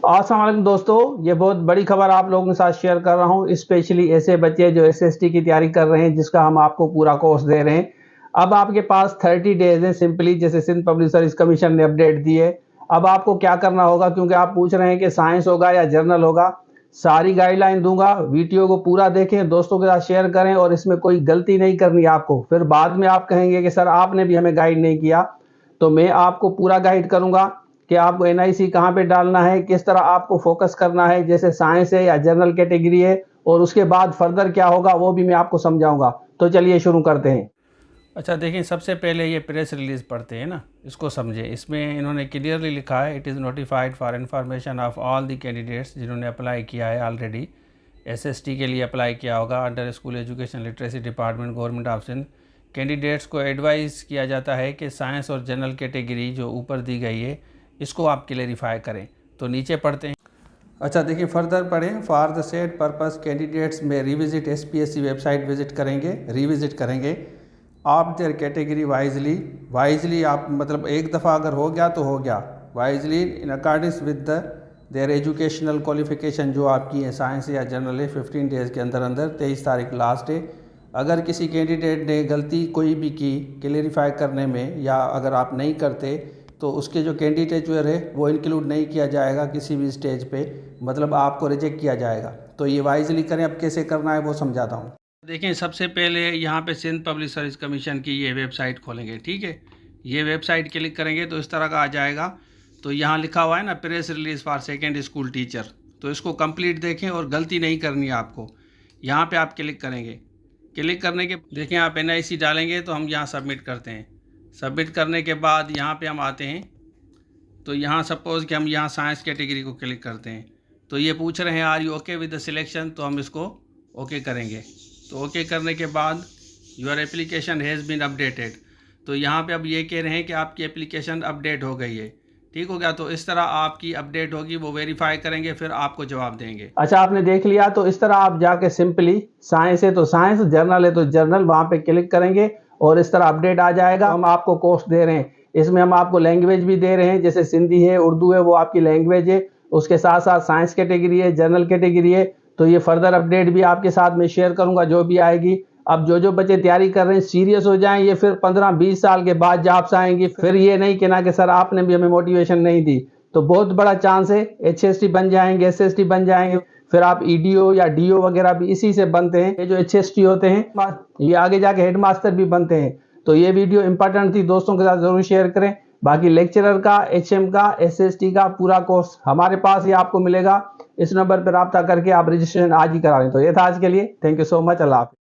अस्सलाम वालेकुम दोस्तों, ये बहुत बड़ी खबर आप लोगों के साथ शेयर कर रहा हूँ। स्पेशली ऐसे बच्चे जो एसएसटी की तैयारी कर रहे हैं, जिसका हम आपको पूरा कोर्स दे रहे हैं। अब आपके पास 30 डेज हैं सिंपली, जैसे सिंध पब्लिक सर्विस कमीशन ने अपडेट दी है। अब आपको क्या करना होगा, क्योंकि आप पूछ रहे हैं कि साइंस होगा या जर्नल होगा। सारी गाइडलाइन दूंगा, वीडियो को पूरा देखें, दोस्तों के साथ शेयर करें और इसमें कोई गलती नहीं करनी आपको। फिर बाद में आप कहेंगे कि सर आपने भी हमें गाइड नहीं किया। तो मैं आपको पूरा गाइड करूंगा कि आपको एनआईसी कहाँ पे डालना है, किस तरह आपको फोकस करना है, जैसे साइंस है या जनरल कैटेगरी है, और उसके बाद फर्दर क्या होगा वो भी मैं आपको समझाऊंगा। तो चलिए शुरू करते हैं। अच्छा देखिए, सबसे पहले ये प्रेस रिलीज़ पढ़ते हैं ना, इसको समझें। इसमें इन्होंने क्लियरली लिखा है, it is notified for information of all the candidates जिन्होंने अप्लाई किया है ऑलरेडी एसएसटी के लिए अप्लाई किया होगा under school education literacy department government of Sindh. Candidates को एडवाइस किया जाता है कि साइंस और जनरल कैटेगरी जो ऊपर दी गई है इसको आप क्लेरिफाई करें। तो नीचे पढ़ते हैं। अच्छा देखिए, फर्दर पढ़ें। For the said purpose candidates में रिविजिट एसपीएससी वेबसाइट विजिट करेंगे, रिविजिट करेंगे आप देयर कैटेगरी वाइजली आप मतलब एक दफ़ा अगर हो गया तो हो गया, wisely in according with the there educational qualification जो आपकी है साइंस या जनरल है 15 डेज़ के अंदर अंदर, 23 तारीख लास्ट है। अगर किसी कैंडिडेट ने गलती कोई भी की क्लेरिफाई करने में, या अगर आप नहीं करते तो उसके जो कैंडिडेचर है वो इंक्लूड नहीं किया जाएगा किसी भी स्टेज पे, मतलब आपको रिजेक्ट किया जाएगा। तो ये वाइजली करें। अब कैसे करना है वो समझाता हूँ। देखें, सबसे पहले यहाँ पे सिंध पब्लिक सर्विस कमीशन की ये वेबसाइट खोलेंगे, ठीक है। ये वेबसाइट क्लिक करेंगे तो इस तरह का आ जाएगा। तो यहाँ लिखा हुआ है ना, press release for second school teacher, तो इसको कंप्लीट देखें और गलती नहीं करनी है आपको। यहाँ पे आप क्लिक करेंगे। क्लिक करने के देखें आप एनआईसी डालेंगे तो हम यहाँ सबमिट करते हैं। सबमिट करने के बाद यहाँ पे हम आते हैं। तो यहाँ सपोज़ कि हम यहाँ साइंस कैटेगरी को क्लिक करते हैं, तो ये पूछ रहे हैं are you okay with the selection, तो हम इसको ओके करेंगे। तो ओके करने के बाद your application has been updated, तो यहाँ पे अब ये कह रहे हैं कि आपकी एप्लीकेशन अपडेट हो गई है। ठीक हो गया। तो इस तरह आपकी अपडेट होगी, वो वेरीफाई करेंगे, फिर आपको जवाब देंगे। अच्छा, आपने देख लिया। तो इस तरह आप जाके सिंपली साइंस है तो साइंस, जर्नल है तो जर्नल, वहां पे क्लिक करेंगे और इस तरह अपडेट आ जाएगा। हम आपको कोर्स दे रहे हैं, इसमें हम आपको लैंग्वेज भी दे रहे हैं, जैसे सिंधी है, उर्दू है, वो आपकी लैंग्वेज है। उसके साथ साथ साइंस कैटेगरी है, जनरल कैटेगरी है। तो ये फर्दर अपडेट भी आपके साथ में शेयर करूंगा जो भी आएगी। अब जो बच्चे तैयारी कर रहे हैं सीरियस हो जाएं, ये फिर 15-20 साल के बाद जॉब्स आएंगी, फिर ये नहीं कहना कि सर आपने भी हमें मोटिवेशन नहीं दी। तो बहुत बड़ा चांस है, एचएसटी बन जाएंगे, एसएसटी बन जाएंगे, फिर आप ईडीओ या डीओ वगैरह भी इसी से बनते हैं। ये जो एचएसटी होते हैं ये आगे जाके हेडमास्टर भी बनते हैं। तो ये वीडियो इंपॉर्टेंट थी, दोस्तों के साथ जरूर शेयर करें। बाकी लेक्चरर का, एचएम का, एसएसटी का पूरा कोर्स हमारे पास ही आपको मिलेगा। इस नंबर पर रब्ता करके आप रजिस्ट्रेशन आज ही करा लें। तो ये था आज के लिए। Thank you so much. अल्लाह हाफिज़।